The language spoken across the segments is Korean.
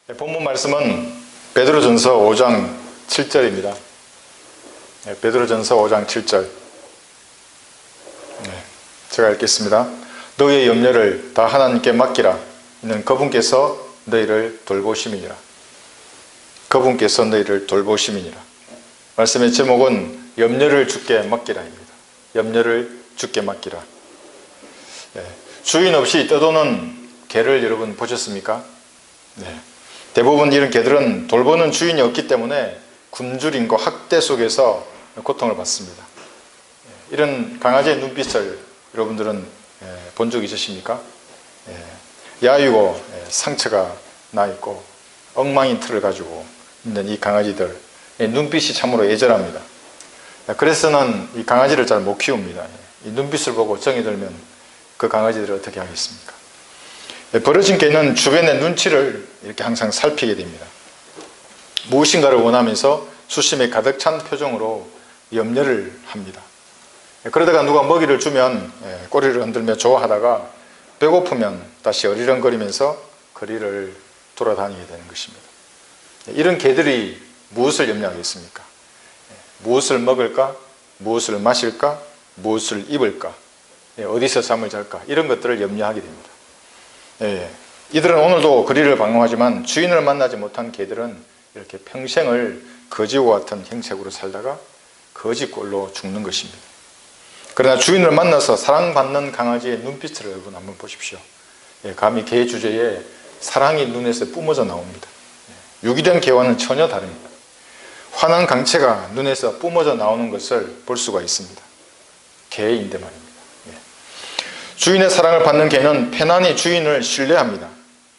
본문 말씀은 베드로전서 5장 7절입니다. 베드로전서 5장 7절. 제가 읽겠습니다. 너희의 염려를 다 하나님께 맡기라. 이는 그분께서 너희를 돌보심이니라. 그분께서 너희를 돌보심이니라. 말씀의 제목은 염려를 주께 맡기라입니다. 염려를 주께 맡기라. 주인 없이 떠도는 개를 여러분 보셨습니까? 대부분 이런 개들은 돌보는 주인이 없기 때문에 굶주림과 학대 속에서 고통을 받습니다. 이런 강아지의 눈빛을 여러분들은 본 적 있으십니까? 야위고 상처가 나 있고 엉망인 털을 가지고 있는 이 강아지들, 눈빛이 참으로 애절합니다. 그래서는 이 강아지를 잘 못 키웁니다. 이 눈빛을 보고 정이 들면 그 강아지들을 어떻게 하겠습니까? 버려진 개는 주변의 눈치를 이렇게 항상 살피게 됩니다. 무엇인가를 원하면서 수심에 가득 찬 표정으로 염려를 합니다. 그러다가 누가 먹이를 주면 꼬리를 흔들며 좋아하다가 배고프면 다시 어리렁거리면서 거리를 돌아다니게 되는 것입니다. 이런 개들이 무엇을 염려하겠습니까? 무엇을 먹을까? 무엇을 마실까? 무엇을 입을까? 어디서 잠을 잘까? 이런 것들을 염려하게 됩니다. 이들은 오늘도 거리를 방황하지만 주인을 만나지 못한 개들은 이렇게 평생을 거지와 같은 형체로 살다가 거지꼴로 죽는 것입니다. 그러나 주인을 만나서 사랑받는 강아지의 눈빛을 여러분 한번 보십시오. 감히 개 주제에 사랑이 눈에서 뿜어져 나옵니다. 유기된 개와는 전혀 다릅니다. 환한 강체가 눈에서 뿜어져 나오는 것을 볼 수가 있습니다. 개인데 말입니다. 주인의 사랑을 받는 개는 편안히 주인을 신뢰합니다.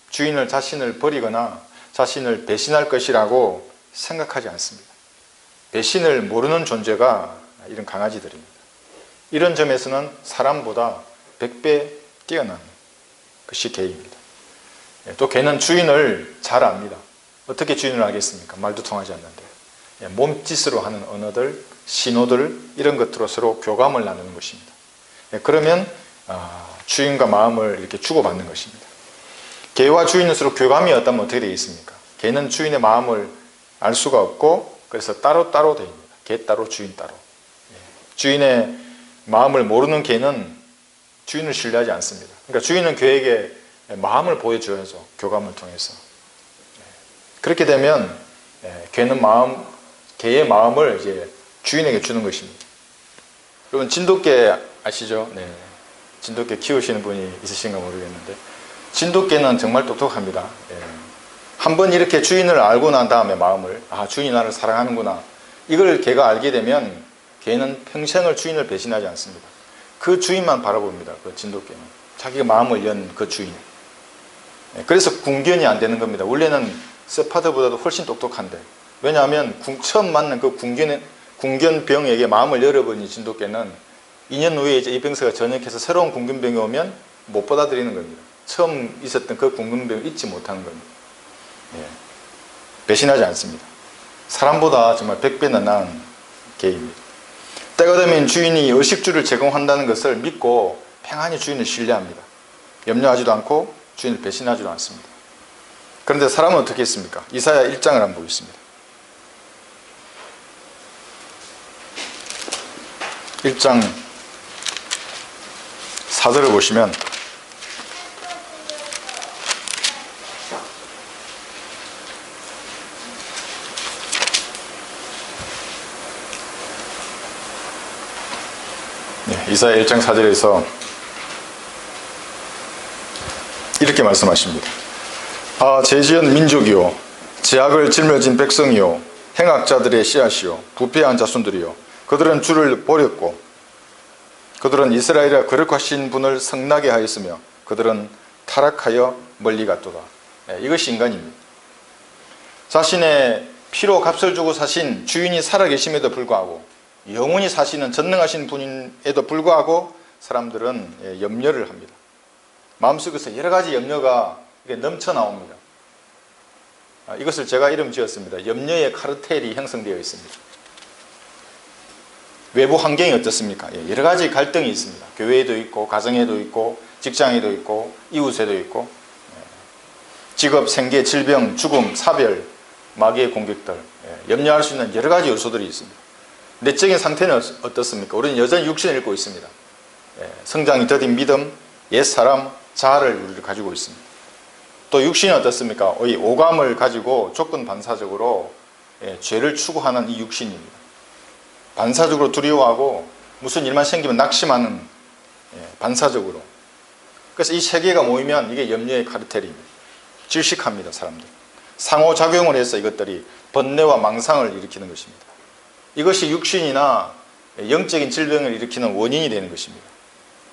주인을 자신을 버리거나 자신을 배신할 것이라고 생각하지 않습니다. 배신을 모르는 존재가 이런 강아지들입니다. 이런 점에서는 사람보다 100배 뛰어난 것이 개입니다. 또 개는 주인을 잘 압니다. 어떻게 주인을 알겠습니까? 말도 통하지 않는데 몸짓으로 하는 언어들, 신호들 이런 것들로 서로 교감을 나누는 것입니다. 그러면 주인과 마음을 이렇게 주고받는 것입니다. 개와 주인은 서로 교감이 없다면 어떻게 되겠습니까? 개는 주인의 마음을 알 수가 없고 그래서 따로따로 됩니다. 개 따로 주인 따로. 주인의 마음을 모르는 개는 주인을 신뢰하지 않습니다. 그러니까 주인은 개에게 마음을 보여줘야죠. 교감을 통해서. 그렇게 되면 개의 마음을 이제 주인에게 주는 것입니다. 여러분 진돗개 아시죠? 진돗개 키우시는 분이 있으신가 모르겠는데 진돗개는 정말 똑똑합니다. 한번 이렇게 주인을 알고 난 다음에 마음을 주인이 나를 사랑하는구나 이걸 개가 알게 되면 개는 평생을 주인을 배신하지 않습니다. 그 주인만 바라봅니다. 그 진돗개는 자기가 마음을 연 그 주인. 그래서 궁견이 안 되는 겁니다. 원래는 세파드보다도 훨씬 똑똑한데 왜냐하면 처음 만난 그 궁견병에게 마음을 열어버린 진돗개는 2년 후에 이제 이 병사가 전역해서 새로운 궁균병이 오면 못 받아들이는 겁니다. 처음 있었던 그 궁균병을 잊지 못하는 겁니다. 배신하지 않습니다. 사람보다 정말 100배나 나은 개입니다. 때가 되면 주인이 의식주를 제공한다는 것을 믿고 평안히 주인을 신뢰합니다. 염려하지도 않고 주인을 배신하지도 않습니다. 그런데 사람은 어떻게 했습니까? 이사야 1장을 한번 보겠습니다. 1장 4절을 보시면 이사야 1장 4절에서 이렇게 말씀하십니다. 죄지은 민족이요 죄악을 짊어진 백성이요 행악자들의 씨앗이요 부패한 자손들이요 그들은 주를 버렸고 그들은 이스라엘의 거룩하신 분을 성나게 하였으며 그들은 타락하여 멀리 갔도다. 이것이 인간입니다. 자신의 피로 값을 주고 사신 주인이 살아계심에도 불구하고 영원히 사시는 전능하신 분임에도 불구하고 사람들은 염려를 합니다. 마음속에서 여러 가지 염려가 넘쳐 나옵니다. 이것을 제가 이름 지었습니다. 염려의 카르텔이 형성되어 있습니다. 외부 환경이 어떻습니까? 여러 가지 갈등이 있습니다. 교회에도 있고 가정에도 있고 직장에도 있고 이웃에도 있고 직업, 생계, 질병, 죽음, 사별, 마귀의 공격들, 염려할 수 있는 여러 가지 요소들이 있습니다. 내적인 상태는 어떻습니까? 우리는 여전히 육신을 입고 있습니다. 성장이 더딘 믿음, 옛사람, 자아를 우리를 가지고 있습니다. 또 육신이 어떻습니까? 이 오감을 가지고 조건 반사적으로 죄를 추구하는 이 육신입니다. 반사적으로 두려워하고 무슨 일만 생기면 낙심하는, 반사적으로. 그래서 이 세 개가 모이면 이게 염려의 카르텔입니다. 질식합니다, 사람들. 상호작용을 해서 이것들이 번뇌와 망상을 일으키는 것입니다. 이것이 육신이나 영적인 질병을 일으키는 원인이 되는 것입니다.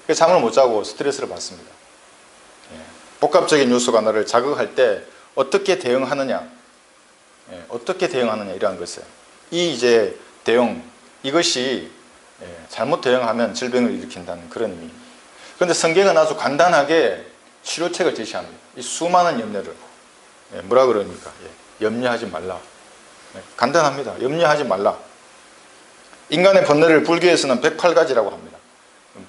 그래서 잠을 못 자고 스트레스를 받습니다. 복합적인 요소가 나를 자극할 때 어떻게 대응하느냐, 이러한 것에 이 이제 대응, 이것이 잘못 대응하면 질병을 일으킨다는 그런 의미입니다. 그런데 성경은 아주 간단하게 치료책을 제시합니다. 이 수많은 염려를 뭐라 그러니까 염려하지 말라. 간단합니다. 염려하지 말라. 인간의 번뇌를 불교에서는 108가지라고 합니다.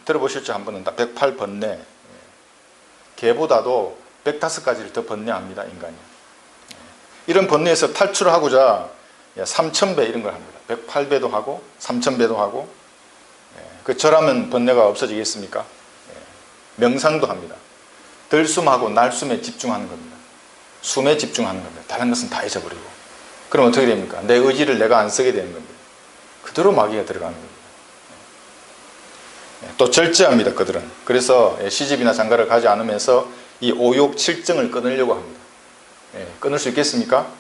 들어보셨죠? 한 번은 다 108번뇌. 개보다도 105가지를 더 번뇌합니다, 인간이. 이런 번뇌에서 탈출하고자 3000배 이런 걸 합니다. 108배도 하고 3000배도 하고. 저라면 번뇌가 없어지겠습니까? 명상도 합니다. 들숨하고 날숨에 집중하는 겁니다. 숨에 집중하는 겁니다. 다른 것은 다 잊어버리고. 그럼 어떻게 됩니까? 내 의지를 내가 안 쓰게 되는 겁니다. 그대로 마귀가 들어가는 겁니다. 또 절제합니다, 그들은. 그래서 시집이나 장가를 가지 않으면서 이 오욕, 칠증을 끊으려고 합니다. 끊을 수 있겠습니까?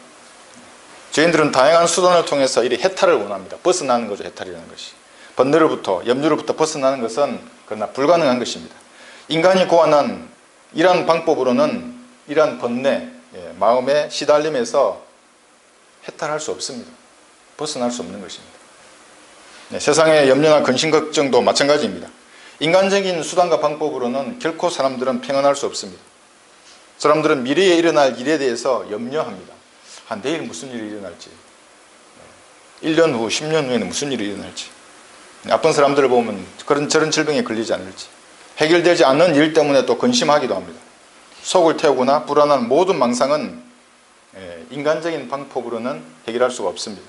죄인들은 다양한 수단을 통해서 이 해탈을 원합니다. 벗어나는 거죠, 해탈이라는 것이. 번뇌로부터, 염려로부터 벗어나는 것은 그러나 불가능한 것입니다. 인간이 고안한 이러한 방법으로는 이러한 번뇌, 마음의 시달림에서 해탈할 수 없습니다. 벗어날 수 없는 것입니다. 세상의 염려나 근심 걱정도 마찬가지입니다. 인간적인 수단과 방법으로는 결코 사람들은 평안할 수 없습니다. 사람들은 미래에 일어날 일에 대해서 염려합니다. 내일 무슨 일이 일어날지, 1년 후, 10년 후에는 무슨 일이 일어날지, 나쁜 사람들을 보면 저런 질병에 걸리지 않을지, 해결되지 않는 일 때문에 또 근심하기도 합니다. 속을 태우거나 불안한 모든 망상은 인간적인 방법으로는 해결할 수가 없습니다.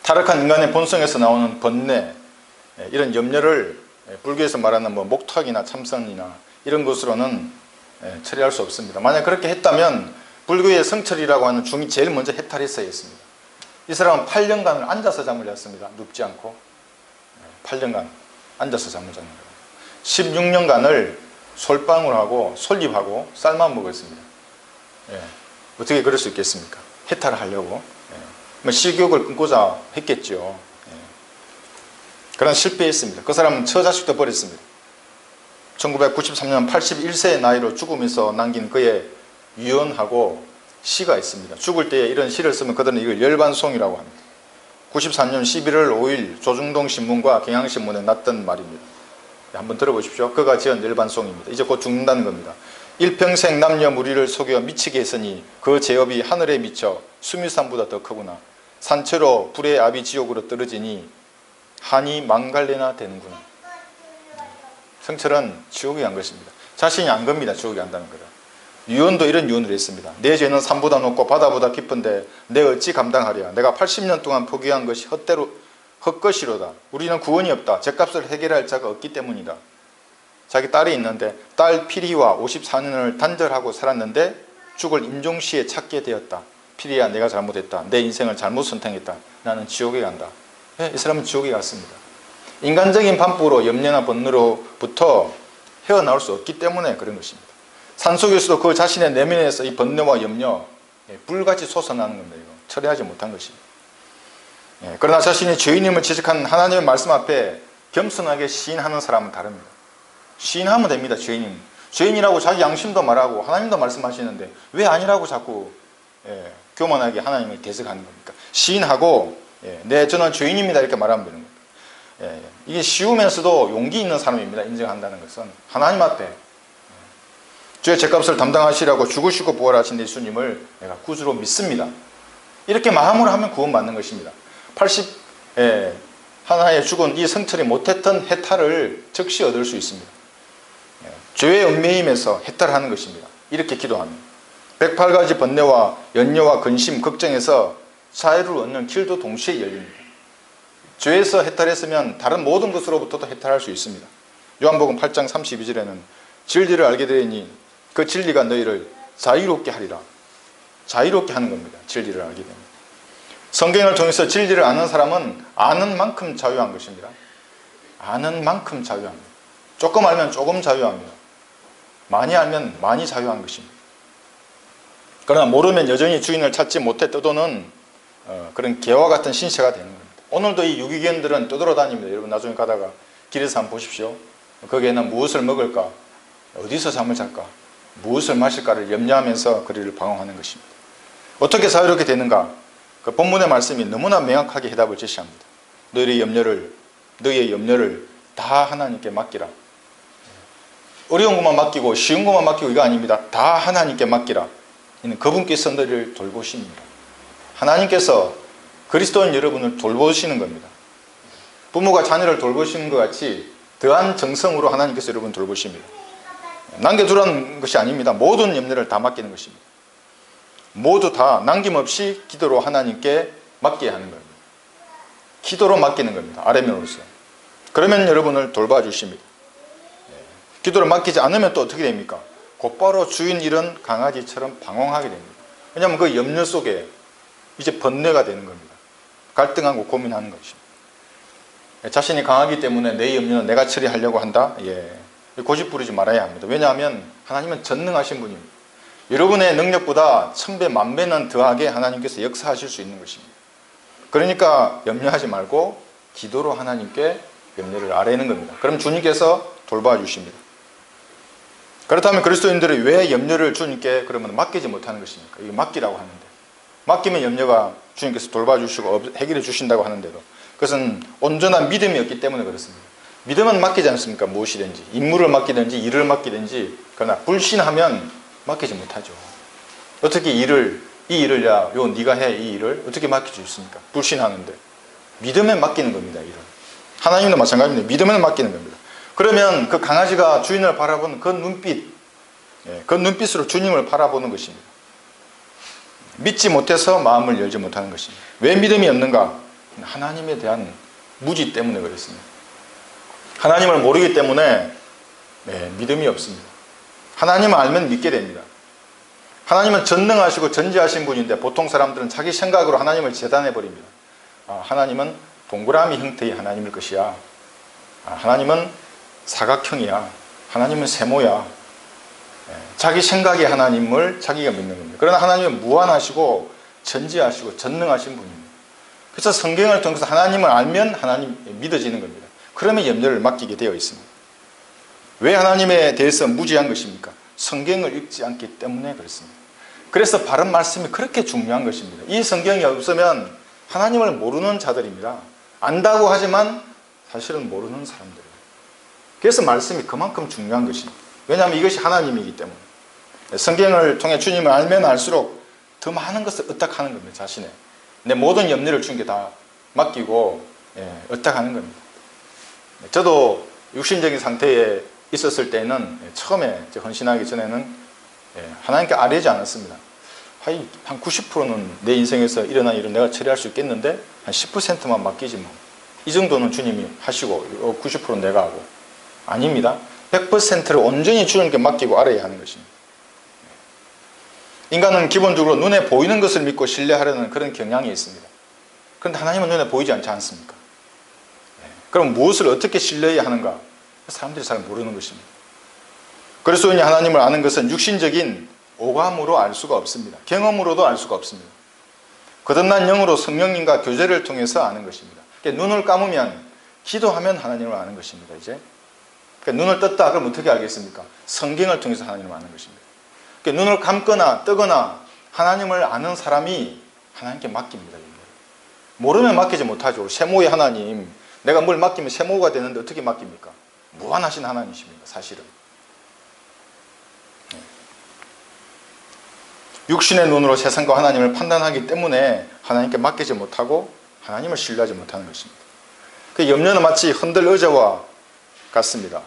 타락한 인간의 본성에서 나오는 번뇌, 이런 염려를 불교에서 말하는 목탁이나 참선이나 이런 것으로는 처리할 수 없습니다. 만약 그렇게 했다면 불교의 성철이라고 하는 중이 제일 먼저 해탈했어야 했습니다. 이 사람은 8년간을 앉아서 잠을 잤습니다. 눕지 않고. 8년간 앉아서 잠을 잤는 거예요. 16년간을 솔방울 하고 솔잎하고 쌀만 먹었습니다. 어떻게 그럴 수 있겠습니까? 해탈을 하려고. 식욕을 끊고자 했겠죠. 그러나 실패했습니다. 그 사람은 처자식도 버렸습니다. 1993년 81세의 나이로 죽으면서 남긴 그의 유언하고 시가 있습니다. 죽을 때에 이런 시를 쓰면 그들은 이걸 열반송이라고 합니다. 94년 11월 5일 조중동 신문과 경향신문에 났던 말입니다. 한번 들어보십시오. 그가 지은 열반송입니다. 이제 곧 죽는다는 겁니다. 일평생 남녀 무리를 속여 미치게 했으니 그 제업이 하늘에 미쳐 수미산보다 더 크구나. 산채로 불의 압이 지옥으로 떨어지니 한이 망갈래나 되는구나. 성철은 지옥에 간 것입니다. 자신이 안 겁니다. 지옥에 간다는 거를. 유언도 이런 유언을 했습니다. 내 죄는 산보다 높고 바다보다 깊은데 내 어찌 감당하랴. 내가 80년 동안 포기한 것이 헛것이로다. 우리는 구원이 없다. 죗값을 해결할 자가 없기 때문이다. 자기 딸이 있는데 딸 피리와 54년을 단절하고 살았는데 죽을 임종시에 찾게 되었다. 피리야, 내가 잘못했다. 내 인생을 잘못 선택했다. 나는 지옥에 간다. 이 사람은 지옥에 갔습니다. 인간적인 방법으로 염려나 번뇌로부터 헤어나올 수 없기 때문에 그런 것입니다. 산속에서도 그 자신의 내면에서 이 번뇌와 염려, 불같이 솟아나는 겁니다. 이거 처리하지 못한 것입니다. 그러나 자신이 죄인임을 지적한 하나님의 말씀 앞에 겸손하게 시인하는 사람은 다릅니다. 시인하면 됩니다. 죄인이라고 자기 양심도 말하고 하나님도 말씀하시는데 왜 아니라고 자꾸 교만하게 하나님을 대적하는 겁니까? 시인하고 저는 죄인입니다 이렇게 말하면 되는 겁니다. 이게 쉬우면서도 용기 있는 사람입니다. 인정한다는 것은 하나님 앞에 죄의 죗값을 담당하시라고 죽으시고 부활하신 예수님을 내가 구주로 믿습니다. 이렇게 마음으로 하면 구원받는 것입니다. 80 하나에 죽은 이 성철이 못했던 해탈을 즉시 얻을 수 있습니다. 죄의 얽매임에서 해탈하는 것입니다. 이렇게 기도합니다. 108가지 번뇌와 연려와 근심, 걱정에서 자유를 얻는 길도 동시에 열립니다. 죄에서 해탈했으면 다른 모든 것으로부터도 해탈할 수 있습니다. 요한복음 8장 32절에는 진리를 알게 되니 그 진리가 너희를 자유롭게 하리라. 자유롭게 하는 겁니다. 진리를 알게 됩니다. 성경을 통해서 진리를 아는 사람은 아는 만큼 자유한 것입니다. 아는 만큼 자유합니다. 조금 알면 조금 자유합니다. 많이 알면 많이 자유한 것입니다. 그러나 모르면 여전히 주인을 찾지 못해 떠도는 그런 개와 같은 신세가 되는 겁니다. 오늘도 이 유기견들은 떠돌아다닙니다. 여러분 나중에 가다가 길에서 한번 보십시오. 거기에는 무엇을 먹을까? 어디서 잠을 잘까? 무엇을 마실까를 염려하면서 그리를 방황하는 것입니다. 어떻게 자유롭게 되는가? 그 본문의 말씀이 너무나 명확하게 해답을 제시합니다. 너희의 염려를 다 하나님께 맡기라. 어려운 것만 맡기고 쉬운 것만 맡기고 이거 아닙니다. 다 하나님께 맡기라. 이는 그분께서 너희를 돌보십니다. 하나님께서 그리스도인 여러분을 돌보시는 겁니다. 부모가 자녀를 돌보시는 것 같이 더한 정성으로 하나님께서 여러분을 돌보십니다. 남겨두라는 것이 아닙니다. 모든 염려를 다 맡기는 것입니다. 모두 다 남김없이 기도로 하나님께 맡겨야 하는 겁니다. 기도로 맡기는 겁니다. 아뢰면으로써. 그러면 여러분을 돌봐주십니다. 기도를 맡기지 않으면 또 어떻게 됩니까? 곧바로 주인 잃은 강아지처럼 방황하게 됩니다. 왜냐하면 그 염려 속에 이제 번뇌가 되는 겁니다. 갈등하고 고민하는 것입니다. 자신이 강하기 때문에 내 염려는 내가 처리하려고 한다? 고집 부리지 말아야 합니다. 왜냐하면 하나님은 전능하신 분입니다. 여러분의 능력보다 1000배, 10,000배는 더하게 하나님께서 역사하실 수 있는 것입니다. 그러니까 염려하지 말고 기도로 하나님께 염려를 아뢰는 겁니다. 그럼 주님께서 돌봐주십니다. 그렇다면 그리스도인들이 왜 염려를 주님께 그러면 맡기지 못하는 것입니까? 이거 맡기라고 하는데, 맡기면 염려가 주님께서 돌봐주시고 해결해 주신다고 하는데도 그것은 온전한 믿음이 없기 때문에 그렇습니다. 믿음은 맡기지 않습니까? 무엇이든지 임무를 맡기든지 일을 맡기든지. 그러나 불신하면 맡기지 못하죠. 어떻게 이 일을 야 네가 해, 이 일을 어떻게 맡길 수 있습니까? 불신하는데. 믿음에 맡기는 겁니다. 일은. 하나님도 마찬가지입니다. 믿음에 맡기는 겁니다. 그러면 그 강아지가 주인을 바라보는 그 눈빛, 그 눈빛으로 주님을 바라보는 것입니다. 믿지 못해서 마음을 열지 못하는 것입니다. 왜 믿음이 없는가? 하나님에 대한 무지 때문에 그렇습니다. 하나님을 모르기 때문에 믿음이 없습니다. 하나님을 알면 믿게 됩니다. 하나님은 전능하시고 전지하신 분인데 보통 사람들은 자기 생각으로 하나님을 재단해 버립니다. 하나님은 동그라미 형태의 하나님일 것이야. 하나님은 사각형이야. 하나님은 세모야. 자기 생각의 하나님을 자기가 믿는 겁니다. 그러나 하나님은 무한하시고 전지하시고 전능하신 분입니다. 그래서 성경을 통해서 하나님을 알면 하나님 믿어지는 겁니다. 그러면 염려를 맡기게 되어 있습니다. 왜 하나님에 대해서 무지한 것입니까? 성경을 읽지 않기 때문에 그렇습니다. 그래서 바른 말씀이 그렇게 중요한 것입니다. 이 성경이 없으면 하나님을 모르는 자들입니다. 안다고 하지만 사실은 모르는 사람들이에요. 그래서 말씀이 그만큼 중요한 것입니다. 왜냐하면 이것이 하나님이기 때문에. 성경을 통해 주님을 알면 알수록 더 많은 것을 의탁하는 겁니다. 자신의. 내 모든 염려를 주님께 다 맡기고 의탁하는 겁니다. 저도 육신적인 상태에 있었을 때는 처음에 헌신하기 전에는 하나님께 아뢰지 않았습니다. 한 90%는 내 인생에서 일어난 일은 내가 처리할 수 있겠는데 한 10%만 맡기지 뭐. 이 정도는 주님이 하시고 90%는 내가 하고. 아닙니다. 100%를 온전히 주님께 맡기고 아뢰야 하는 것입니다. 인간은 기본적으로 눈에 보이는 것을 믿고 신뢰하려는 그런 경향이 있습니다. 그런데 하나님은 눈에 보이지 않지 않습니까? 그럼 무엇을 어떻게 신뢰해야 하는가? 사람들이 잘 모르는 것입니다. 그리스도인이 하나님을 아는 것은 육신적인 오감으로 알 수가 없습니다. 경험으로도 알 수가 없습니다. 거듭난 영으로 성령님과 교제를 통해서 아는 것입니다. 그러니까 눈을 감으면 기도하면 하나님을 아는 것입니다. 이제 그러니까 눈을 떴다 그럼 어떻게 알겠습니까? 성경을 통해서 하나님을 아는 것입니다. 그러니까 눈을 감거나 뜨거나 하나님을 아는 사람이 하나님께 맡깁니다. 모르면 맡기지 못하죠. 세모의 하나님, 내가 뭘 맡기면 세모가 되는데 어떻게 맡깁니까? 무한하신 하나님이십니다. 사실은. 육신의 눈으로 세상과 하나님을 판단하기 때문에 하나님께 맡기지 못하고 하나님을 신뢰하지 못하는 것입니다. 그 염려는 마치 흔들 의자와 같습니다.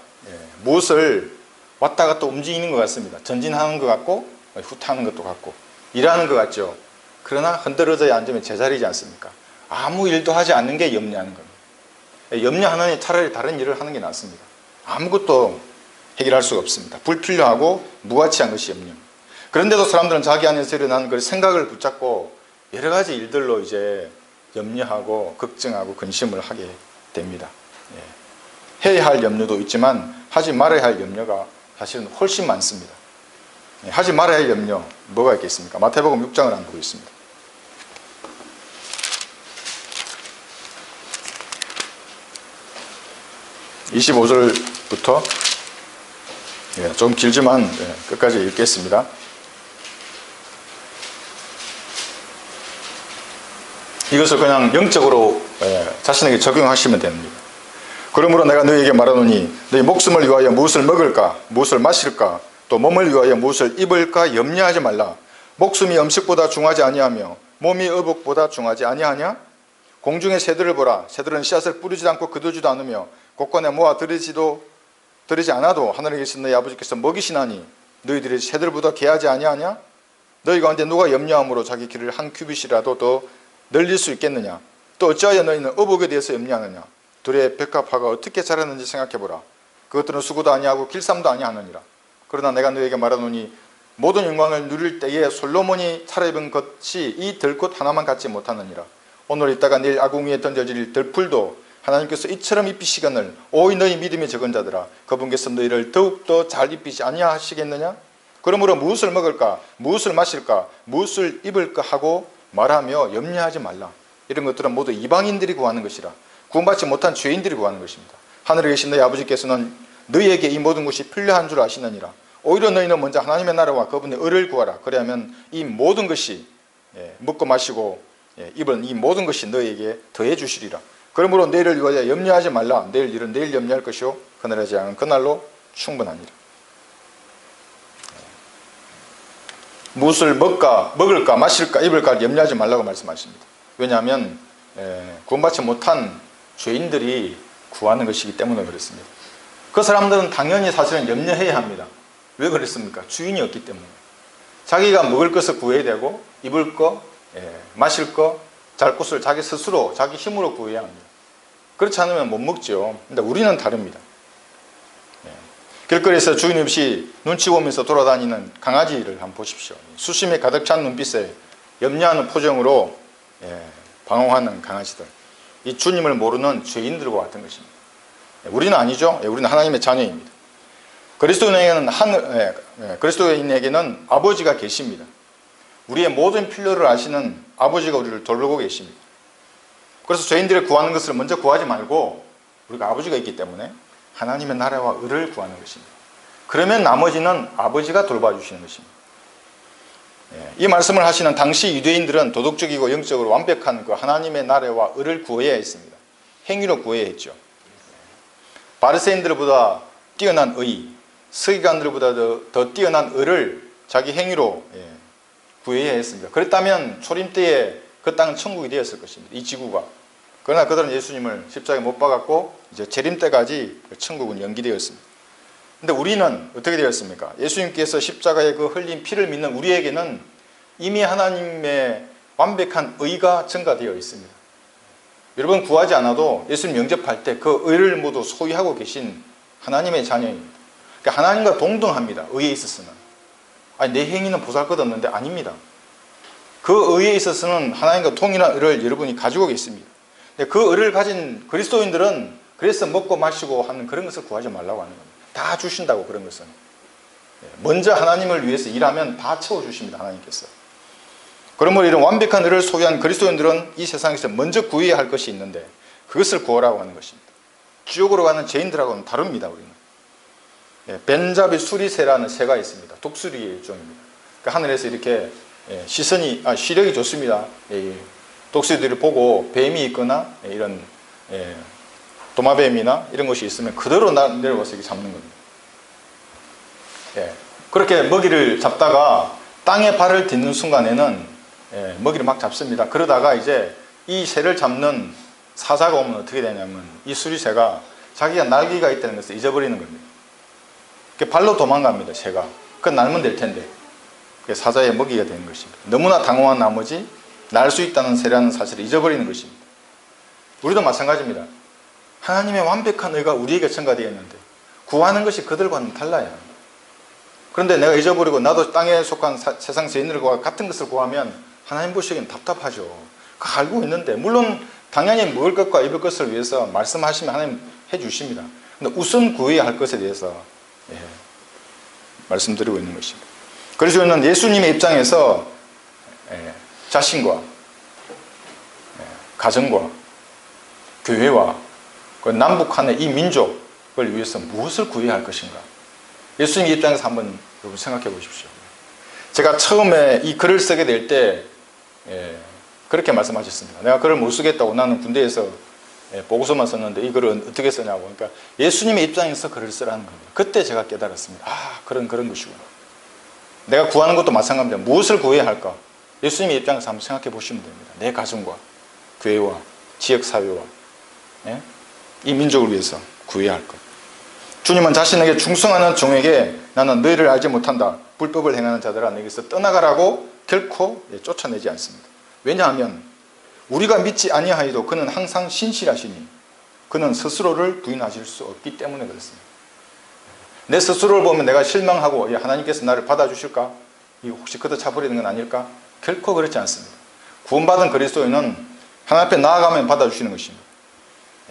무엇을 왔다 갔다 움직이는 것 같습니다. 전진하는 것 같고 후퇴하는 것도 같고 일하는 것 같죠. 그러나 흔들어져야 앉으면 제자리지 않습니까? 아무 일도 하지 않는 게 염려하는 겁니다. 염려하느니 차라리 다른 일을 하는 게 낫습니다. 아무것도 해결할 수가 없습니다. 불필요하고 무가치한 것이 염려. 그런데도 사람들은 자기 안에서 일어나는 그 생각을 붙잡고 여러 가지 일들로 이제 염려하고 걱정하고 근심을 하게 됩니다. 해야 할 염려도 있지만 하지 말아야 할 염려가 사실은 훨씬 많습니다. 하지 말아야 할 염려 뭐가 있겠습니까? 마태복음 6장을 한번 보겠습니다. 25절부터 좀 길지만 끝까지 읽겠습니다. 이것을 그냥 영적으로 자신에게 적용하시면 됩니다. 그러므로 내가 너희에게 말하노니 너희 목숨을 위하여 무엇을 먹을까 무엇을 마실까 또 몸을 위하여 무엇을 입을까 염려하지 말라. 목숨이 음식보다 중하지 아니하며 몸이 의복보다 중하지 아니하냐? 공중의 새들을 보라. 새들은 씨앗을 뿌리지도 않고 거두지도 않으며 곳간에 모아 들이지 않아도 하늘에 계신 너희 아버지께서 먹이시나니 너희들이 새들보다 귀하지 아니하냐? 너희 가운데 누가 염려함으로 자기 길을 한 큐빗이라도 더 늘릴 수 있겠느냐? 또 어찌하여 너희는 의복에 대해서 염려하느냐? 둘의 백합화가 어떻게 자랐는지 생각해보라. 그것들은 수고도 아니하고 길쌈도 아니하느니라. 그러나 내가 너희에게 말하노니 모든 영광을 누릴 때에 솔로몬이 차려입은 것이 이 들꽃 하나만 갖지 못하느니라. 오늘 있다가 내일 아궁 위에 던져질 들풀도 하나님께서 이처럼 입히시거늘 오이 너희 믿음이 적은 자들아 그분께서 너희를 더욱더 잘 입히지 아니하시겠느냐? 그러므로 무엇을 먹을까 무엇을 마실까 무엇을 입을까 하고 말하며 염려하지 말라. 이런 것들은 모두 이방인들이 구하는 것이라. 구원받지 못한 죄인들이 구하는 것입니다. 하늘에 계신 너희 아버지께서는 너희에게 이 모든 것이 필요한 줄 아시느니라. 오히려 너희는 먼저 하나님의 나라와 그분의 의를 구하라. 그래야면 이 모든 것이 먹고 마시고 입은 이 모든 것이 너희에게 더해 주시리라. 그러므로 내일을 위하여 염려하지 말라. 내일 일은 내일 염려할 것이요 그날하지 않은 그날로 충분하니라. 무엇을 먹을까 마실까 입을까 염려하지 말라고 말씀하십니다. 왜냐하면 구원받지 못한 죄인들이 구하는 것이기 때문에 그렇습니다. 그 사람들은 당연히 사실은 염려해야 합니다. 왜 그랬습니까? 주인이 없기 때문에. 자기가 먹을 것을 구해야 되고 입을 거, 마실 거, 잘 곳을 자기 스스로 자기 힘으로 구해야 합니다. 그렇지 않으면 못 먹죠. 근데 우리는 다릅니다. 길거리에서 주인 없이 눈치 보면서 돌아다니는 강아지를 한번 보십시오. 수심이 가득 찬 눈빛에 염려하는 표정으로 방황하는 강아지들. 이 주님을 모르는 죄인들과 같은 것입니다. 우리는 아니죠. 우리는 하나님의 자녀입니다. 그리스도인에게는 아버지가 계십니다. 우리의 모든 필요를 아시는 아버지가 우리를 돌보고 계십니다. 그래서 죄인들이 구하는 것을 먼저 구하지 말고 우리가 아버지가 있기 때문에 하나님의 나라와 의를 구하는 것입니다. 그러면 나머지는 아버지가 돌봐주시는 것입니다. 이 말씀을 하시는 당시 유대인들은 도덕적이고 영적으로 완벽한 그 하나님의 나라와 의를 구해야 했습니다. 행위로 구해야 했죠. 바리새인들보다 뛰어난 의, 서기관들보다 더 뛰어난 의를 자기 행위로 구해야 했습니다. 그랬다면 초림 때에 그 땅은 천국이 되었을 것입니다. 이 지구가. 그러나 그들은 예수님을 십자가에 못 박았고 이제 재림 때까지 천국은 연기되었습니다. 근데 우리는 어떻게 되었습니까? 예수님께서 십자가에 그 흘린 피를 믿는 우리에게는 이미 하나님의 완벽한 의가 증가되어 있습니다. 여러분 구하지 않아도 예수님 영접할 때 그 의를 모두 소유하고 계신 하나님의 자녀입니다. 그러니까 하나님과 동등합니다. 의에 있어서는. 아니 내 행위는 보잘것없는데 아닙니다. 그 의에 있어서는 하나님과 동일한 의를 여러분이 가지고 계십니다. 그 의를 가진 그리스도인들은 그래서 먹고 마시고 하는 그런 것을 구하지 말라고 하는 겁니다. 다 주신다고 그런 것은. 먼저 하나님을 위해서 일하면 다 채워주십니다. 하나님께서. 그러므로 이런 완벽한 의를 소유한 그리스도인들은 이 세상에서 먼저 구해야 할 것이 있는데 그것을 구하라고 하는 것입니다. 지옥으로 가는 죄인들하고는 다릅니다. 우리는. 벤자비 수리새라는 새가 있습니다. 독수리의 일종입니다. 그러니까 하늘에서 이렇게 시력이 좋습니다. 독수리들을 보고 뱀이 있거나 이런 도마뱀이나 이런 것이 있으면 그대로 내려와서 이렇게 잡는 겁니다. 그렇게 먹이를 잡다가 땅에 발을 딛는 순간에는 먹이를 막 잡습니다. 그러다가 이제 이 새를 잡는 사자가 오면 어떻게 되냐면 이 수리새가 자기가 날개가 있다는 것을 잊어버리는 겁니다. 발로 도망갑니다. 새가. 그건 날면 될 텐데. 사자의 먹이가 되는 것입니다. 너무나 당황한 나머지 날 수 있다는 세례하는 사실을 잊어버리는 것입니다. 우리도 마찬가지입니다. 하나님의 완벽한 의가 우리에게 전가되어 있는데 구하는 것이 그들과는 달라요. 그런데 내가 잊어버리고 나도 땅에 속한 세상 죄인들과 같은 것을 구하면 하나님 보시기엔 답답하죠. 그거 알고 있는데, 물론 당연히 먹을 것과 입을 것을 위해서 말씀하시면 하나님 해주십니다. 근데 우선 구해야 할 것에 대해서 말씀드리고 있는 것입니다. 그래서 저는 예수님의 입장에서 자신과 가정과 교회와 남북한의 이 민족을 위해서 무엇을 구해야 할 것인가? 예수님 입장에서 한번 여러분 생각해 보십시오. 제가 처음에 이 글을 쓰게 될 때 그렇게 말씀하셨습니다. 내가 글을 못 쓰겠다고, 나는 군대에서 보고서만 썼는데 이 글은 어떻게 쓰냐고. 그러니까 예수님의 입장에서 글을 쓰라는 겁니다. 그때 제가 깨달았습니다. 그런 것이구나. 내가 구하는 것도 마찬가지입니다. 무엇을 구해야 할까? 예수님의 입장에서 한번 생각해 보시면 됩니다. 내 가정과 교회와 지역사회와 이 민족을 위해서 구해야 할 것. 주님은 자신에게 충성하는 종에게 나는 너희를 알지 못한다, 불법을 행하는 자들아 내게서 떠나가라고 결코 쫓아내지 않습니다. 왜냐하면 우리가 믿지 아니하여도 그는 항상 신실하시니 그는 스스로를 부인하실 수 없기 때문에 그렇습니다. 내 스스로를 보면 내가 실망하고 하나님께서 나를 받아주실까? 혹시 걷어차버리는 건 아닐까? 결코 그렇지 않습니다. 구원받은 그리스도인은 하나님 앞에 나아가면 받아주시는 것입니다.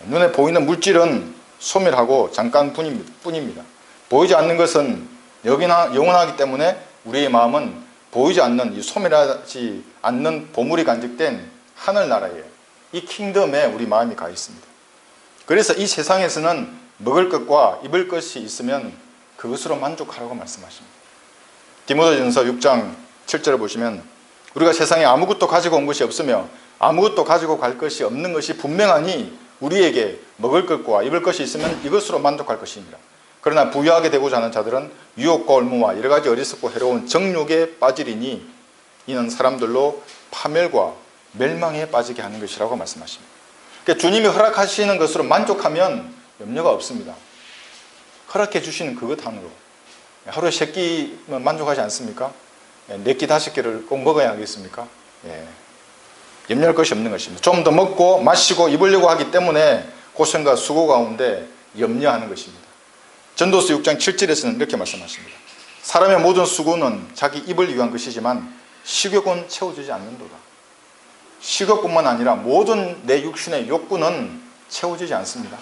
눈에 보이는 물질은 소멸하고 잠깐뿐입니다. 보이지 않는 것은 영원하기 때문에 우리의 마음은 보이지 않는, 소멸하지 않는 보물이 간직된 하늘나라에, 이 킹덤에 우리 마음이 가 있습니다. 그래서 이 세상에서는 먹을 것과 입을 것이 있으면 그것으로 만족하라고 말씀하십니다. 디모데전서 6장 7절을 보시면 우리가 세상에 아무것도 가지고 온 것이 없으며 아무것도 가지고 갈 것이 없는 것이 분명하니 우리에게 먹을 것과 입을 것이 있으면 이것으로 만족할 것입니다. 그러나 부유하게 되고자 하는 자들은 유혹과 올무와 여러 가지 어리석고 해로운 정욕에 빠지리니 이는 사람들로 파멸과 멸망에 빠지게 하는 것이라고 말씀하십니다. 그러니까 주님이 허락하시는 것으로 만족하면 염려가 없습니다. 허락해 주시는 그것 하나로 하루에 3끼면 만족하지 않습니까? 4끼 5끼를 꼭 먹어야 하겠습니까? 염려할 것이 없는 것입니다. 좀 더 먹고 마시고 입으려고 하기 때문에 고생과 수고 가운데 염려하는 것입니다. 전도서 6장 7절에서는 이렇게 말씀하십니다. 사람의 모든 수고는 자기 입을 위한 것이지만 식욕은 채워주지 않는도다. 식욕뿐만 아니라 모든 내 육신의 욕구는 채워지지 않습니다.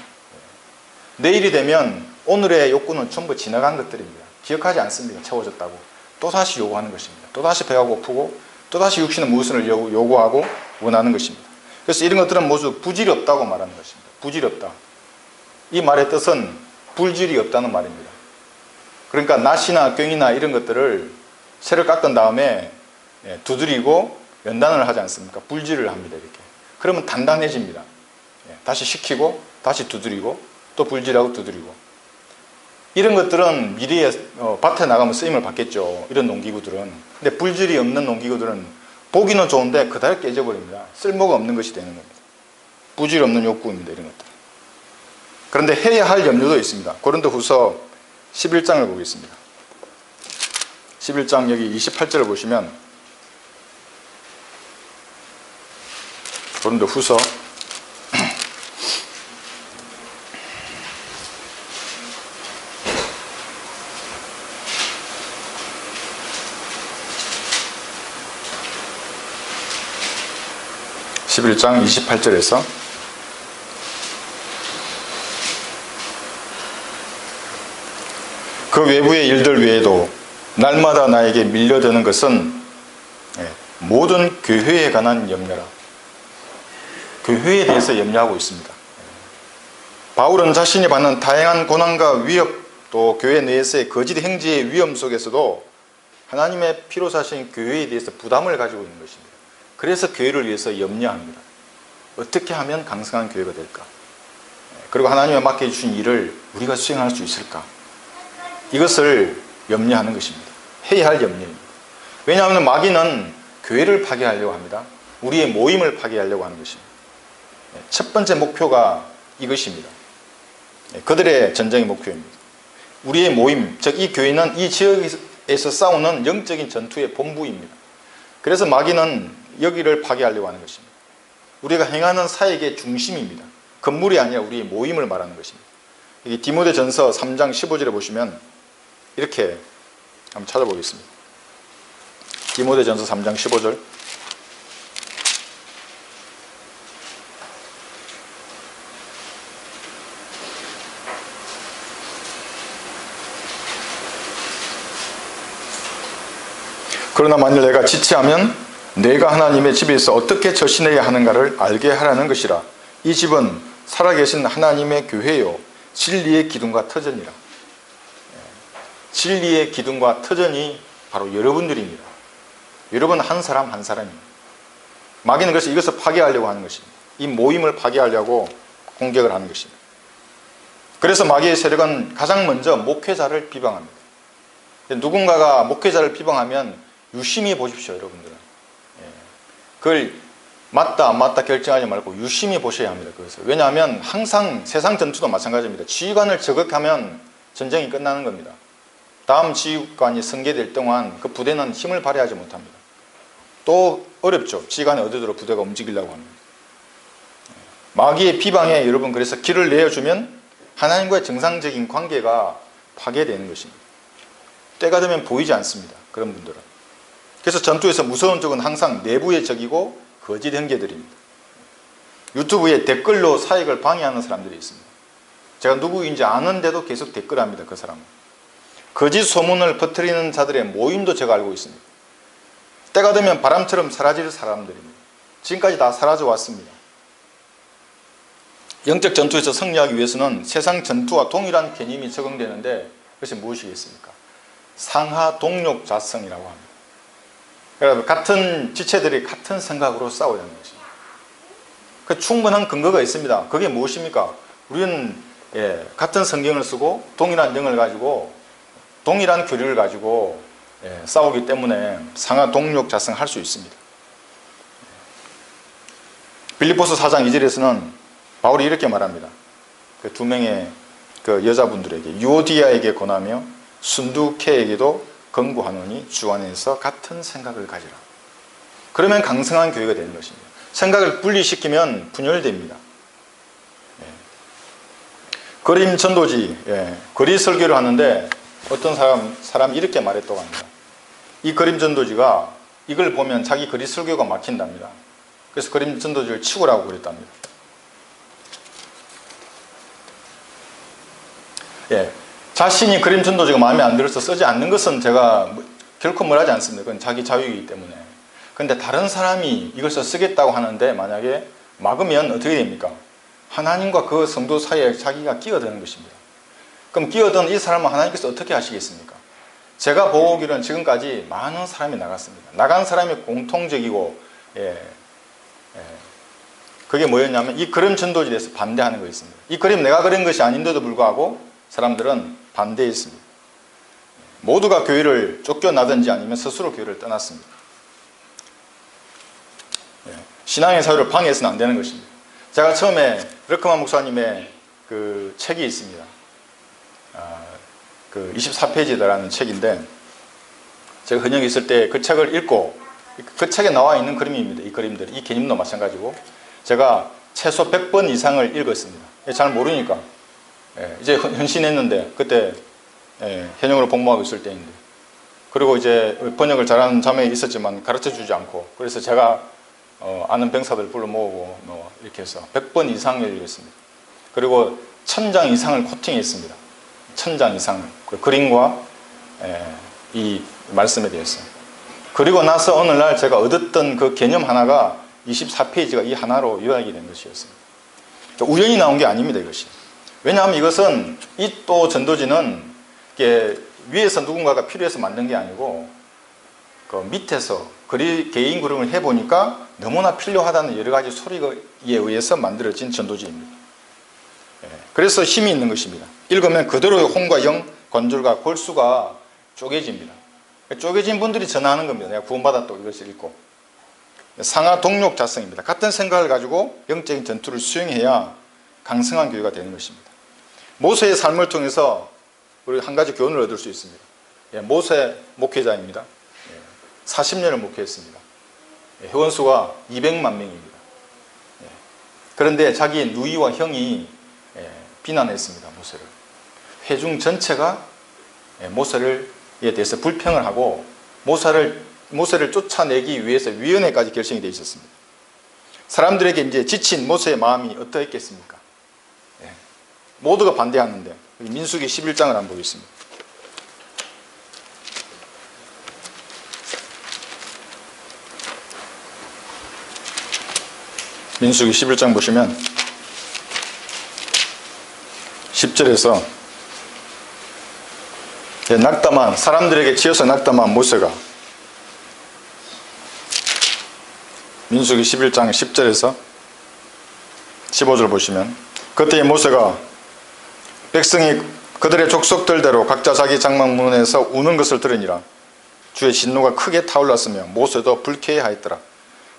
내일이 되면 오늘의 욕구는 전부 지나간 것들입니다. 기억하지 않습니다. 채워졌다고. 또다시 요구하는 것입니다. 또다시 배가 고프고 또다시 육신은 무엇을 요구하고 원하는 것입니다. 그래서 이런 것들은 모두 부질이 없다고 말하는 것입니다. 부질이 없다. 이 말의 뜻은 불질이 없다는 말입니다. 그러니까 낫이나 괭이나 이런 것들을 새를 깎은 다음에 두드리고 연단을 하지 않습니까? 불질을 합니다. 이렇게. 그러면 단단해집니다. 다시 식히고 다시 두드리고 또 불질하고 두드리고. 이런 것들은 미래에 밭에 나가면 쓰임을 받겠죠. 이런 농기구들은. 근데 불질이 없는 농기구들은 보기는 좋은데 그다지 깨져버립니다. 쓸모가 없는 것이 되는 겁니다. 부질 없는 욕구입니다. 이런 것들. 그런데 해야 할 염려도 있습니다. 고린도후서 11장을 보겠습니다. 11장 여기 28절을 보시면 고린도후서 11장 28절에서 그 외부의 일들 외에도 날마다 나에게 밀려드는 것은 모든 교회에 관한 염려라. 교회에 대해서 염려하고 있습니다. 바울은 자신이 받는 다양한 고난과 위협, 또 교회 내에서의 거짓 행지의 위험 속에서도 하나님의 피로 사신 교회에 대해서 부담을 가지고 있는 것입니다. 그래서 교회를 위해서 염려합니다. 어떻게 하면 강성한 교회가 될까? 그리고 하나님의 맡겨주신 일을 우리가 수행할 수 있을까? 이것을 염려하는 것입니다. 해야 할 염려입니다. 왜냐하면 마귀는 교회를 파괴하려고 합니다. 우리의 모임을 파괴하려고 하는 것입니다. 첫 번째 목표가 이것입니다. 그들의 전쟁의 목표입니다. 우리의 모임, 즉 이 교회는 이 지역에 사이에서 싸우는 영적인 전투의 본부입니다. 그래서 마귀는 여기를 파괴하려고 하는 것입니다. 우리가 행하는 사역의 중심입니다. 건물이 아니라 우리의 모임을 말하는 것입니다. 여기 디모데전서 3장 15절에 보시면 이렇게 한번 찾아보겠습니다. 디모데전서 3장 15절. 그러나 만일 내가 지체하면 내가 하나님의 집에서 어떻게 처신해야 하는가를 알게 하라는 것이라. 이 집은 살아계신 하나님의 교회요 진리의 기둥과 터전이라. 진리의 기둥과 터전이 바로 여러분들입니다. 여러분 한 사람 한 사람입니다. 마귀는 그래서 이것을 파괴하려고 하는 것입니다. 이 모임을 파괴하려고 공격을 하는 것입니다. 그래서 마귀의 세력은 가장 먼저 목회자를 비방합니다. 누군가가 목회자를 비방하면 유심히 보십시오, 여러분들은. 그걸 맞다 안 맞다 결정하지 말고 유심히 보셔야 합니다. 그것을. 왜냐하면 항상 세상 전투도 마찬가지입니다. 지휘관을 저격하면 전쟁이 끝나는 겁니다. 다음 지휘관이 승계될 동안 그 부대는 힘을 발휘하지 못합니다. 또 어렵죠. 지휘관이 어디로 부대가 움직이려고 합니다. 마귀의 비방에 여러분 그래서 길을 내어주면 하나님과의 정상적인 관계가 파괴되는 것입니다. 때가 되면 보이지 않습니다. 그런 분들은. 그래서 전투에서 무서운 적은 항상 내부의 적이고 거짓 형제들입니다. 유튜브에 댓글로 사역을 방해하는 사람들이 있습니다. 제가 누구인지 아는데도 계속 댓글합니다. 그 사람은. 거짓 소문을 퍼뜨리는 자들의 모임도 제가 알고 있습니다. 때가 되면 바람처럼 사라질 사람들입니다. 지금까지 다 사라져 왔습니다. 영적 전투에서 승리하기 위해서는 세상 전투와 동일한 개념이 적용되는데 그것이 무엇이겠습니까? 상하 동력 자성이라고 합니다. 그러니까 같은 지체들이 같은 생각으로 싸워야 하는 것입니다. 그 충분한 근거가 있습니다. 그게 무엇입니까? 우리는 같은 성경을 쓰고 동일한 영을 가지고 동일한 교리를 가지고 싸우기 때문에 상하 동력 자성할 수 있습니다. 빌립보서 4장 2절에서는 바울이 이렇게 말합니다. 그 두 명의 그 여자분들에게 유오디아에게 권하며 순두케에게도 권고하노니 주 안에서 같은 생각을 가지라. 그러면 강성한 교회가 되는 것입니다. 생각을 분리시키면 분열됩니다. 그림 전도지, 거리 설교를 하는데 어떤 사람이 이렇게 말했다고 합니다. 이 그림 전도지가 이걸 보면 자기 거리 설교가 막힌답니다. 그래서 그림 전도지를 치우라고 그랬답니다. 자신이 그림 전도지가 마음에 안 들어서 쓰지 않는 것은 제가 결코 뭐라지 않습니다. 그건 자기 자유이기 때문에. 그런데 다른 사람이 이것을 쓰겠다고 하는데 만약에 막으면 어떻게 됩니까? 하나님과 그 성도 사이에 자기가 끼어드는 것입니다. 그럼 끼어든 이 사람은 하나님께서 어떻게 하시겠습니까? 제가 보기로는 지금까지 많은 사람이 나갔습니다. 나간 사람이 공통적이고 그게 뭐였냐면 이 그림 전도지에 대해서 반대하는 거였습니다. 이 그림 내가 그린 것이 아닌데도 불구하고 사람들은 반대했습니다. 모두가 교회를 쫓겨나든지 아니면 스스로 교회를 떠났습니다. 신앙의 사유를 방해해서는 안 되는 것입니다. 제가 처음에 르크만 목사님의 그 책이 있습니다. 그 24페이지라는 책인데 제가 헌영에 있을 때 그 책을 읽고 그 책에 나와 있는 그림입니다. 이 그림들, 이 개념도 마찬가지고 제가 최소 100번 이상을 읽었습니다. 잘 모르니까 이제 헌신했는데 그때 현역으로 복무하고 있을 때인데 그리고 이제 번역을 잘하는 자매가 있었지만 가르쳐주지 않고 그래서 제가 아는 병사들 불러 모으고 이렇게 해서 100번 이상을 읽었습니다. 그리고 1000장 이상을 코팅했습니다. 1000장 이상을 그 그림과 이 말씀에 대해서. 그리고 나서 어느 날 제가 얻었던 그 개념 하나가 24페이지가 이 하나로 요약이 된 것이었습니다. 그러니까 우연히 나온 게 아닙니다. 이것이. 왜냐하면 이것은 이 또 전도지는 위에서 누군가가 필요해서 만든 게 아니고 그 밑에서 개인 그림을 해보니까 너무나 필요하다는 여러 가지 소리에 의해서 만들어진 전도지입니다. 그래서 힘이 있는 것입니다. 읽으면 그대로의 혼과 영, 관절과 골수가 쪼개집니다. 쪼개진 분들이 전하는 겁니다. 내가 구원받았다고 이것을 읽고. 상하 동력 자성입니다. 같은 생각을 가지고 영적인 전투를 수행해야 강성한 교회가 되는 것입니다. 모세의 삶을 통해서 우리 한 가지 교훈을 얻을 수 있습니다. 모세 목회자입니다. 40년을 목회했습니다. 회원수가 200만 명입니다. 그런데 자기 누이와 형이 비난했습니다. 모세를. 회중 전체가 모세에 대해서 불평을 하고 모세를 쫓아내기 위해서 위원회까지 결성이 되어 있었습니다. 사람들에게 이제 지친 모세의 마음이 어떠했겠습니까? 모두가 반대하는데 민수기 11장을 한번 보겠습니다. 민수기 11장 보시면 10절에서 낙담한 사람들에게 치여서 낙담한 모세가 민수기 11장 10절에서 15절 보시면 그때 모세가 백성이 그들의 족속들대로 각자 자기 장막문에서 우는 것을 들으니라. 주의 진노가 크게 타올랐으며 모세도 불쾌해하였더라.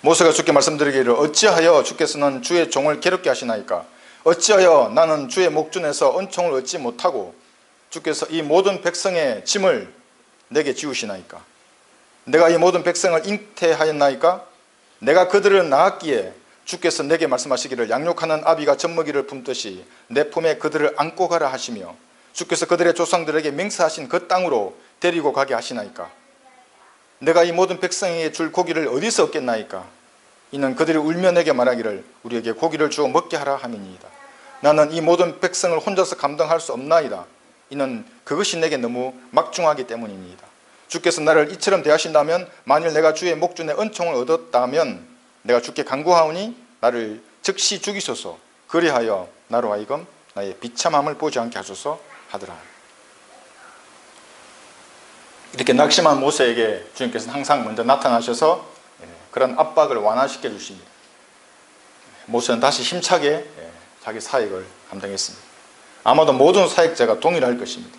모세가 주께 말씀드리기를 어찌하여 주께서는 주의 종을 괴롭게 하시나이까? 어찌하여 나는 주의 목전에서 은총을 얻지 못하고 주께서 이 모든 백성의 짐을 내게 지우시나이까? 내가 이 모든 백성을 잉태하였나이까? 내가 그들을 낳았기에 주께서 내게 말씀하시기를 양육하는 아비가 젖먹이를 품듯이 내 품에 그들을 안고 가라 하시며 주께서 그들의 조상들에게 맹세하신 그 땅으로 데리고 가게 하시나이까? 내가 이 모든 백성에게 줄 고기를 어디서 얻겠나이까? 이는 그들이 울며 내게 말하기를 우리에게 고기를 주어 먹게 하라 함이니이다. 나는 이 모든 백성을 혼자서 감당할 수 없나이다. 이는 그것이 내게 너무 막중하기 때문이니이다. 주께서 나를 이처럼 대하신다면 만일 내가 주의 목전에 은총을 얻었다면 내가 주께 간구하오니 나를 즉시 죽이소서. 그리하여 나로 하여금 나의 비참함을 보지 않게 하소서 하더라. 이렇게 낙심한 모세에게 주님께서는 항상 먼저 나타나셔서 그런 압박을 완화시켜 주십니다. 모세는 다시 힘차게 자기 사역을 감당했습니다. 아마도 모든 사역자가 동일할 것입니다.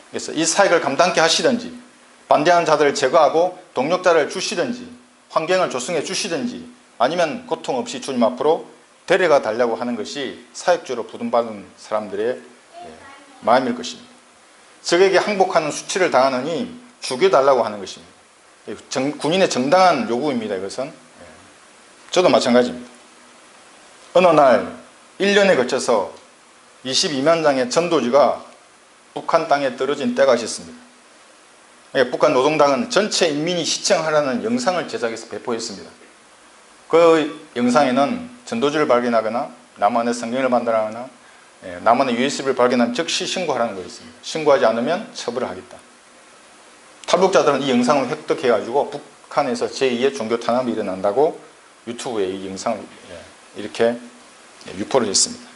그래서 이 사역을 감당케 하시든지 반대하는 자들을 제거하고 동력자를 주시든지 환경을 조성해 주시든지 아니면 고통 없이 주님 앞으로 데려가 달라고 하는 것이 사역주로 부름받은 사람들의 마음일 것입니다. 적에게 항복하는 수치를 당하느니 죽여달라고 하는 것입니다. 군인의 정당한 요구입니다. 이것은 저도 마찬가지입니다. 어느 날 1년에 걸쳐서 22만 장의 전도지가 북한 땅에 떨어진 때가 있었습니다. 북한 노동당은 전체 인민이 시청하라는 영상을 제작해서 배포했습니다. 그 영상에는 전도지를 발견하거나 남한의 성경을 만들어하거나 남한의 USB를 발견하면 즉시 신고하라는 거 있습니다. 신고하지 않으면 처벌을 하겠다. 탈북자들은 이 영상을 획득해가지고 북한에서 제2의 종교 탄압이 일어난다고 유튜브에 이 영상을 이렇게 유포를 했습니다.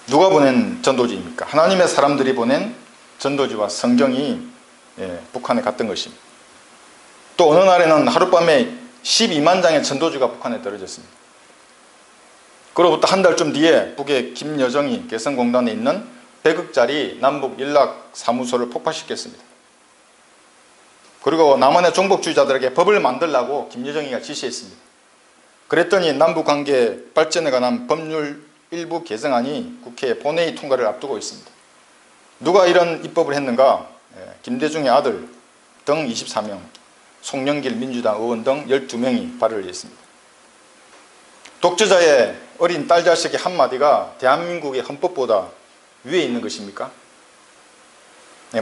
누가 보낸 전도지입니까? 하나님의 사람들이 보낸 전도지와 성경이 북한에 갔던 것입니다. 또 어느 날에는 하룻밤에 12만 장의 전도지가 북한에 떨어졌습니다. 그로부터 한 달쯤 뒤에 북의 김여정이 개성공단에 있는 100억짜리 남북 연락사무소를 폭파시켰습니다. 그리고 남한의 종북주의자들에게 법을 만들라고 김여정이가 지시했습니다. 그랬더니 남북관계 발전에 관한 법률 일부 개정안이 국회 본회의 통과를 앞두고 있습니다. 누가 이런 입법을 했는가? 김대중의 아들 등 24명, 송영길 민주당 의원 등 12명이 발의를 했습니다. 독재자의 어린 딸 자식의 한마디가 대한민국의 헌법보다 위에 있는 것입니까?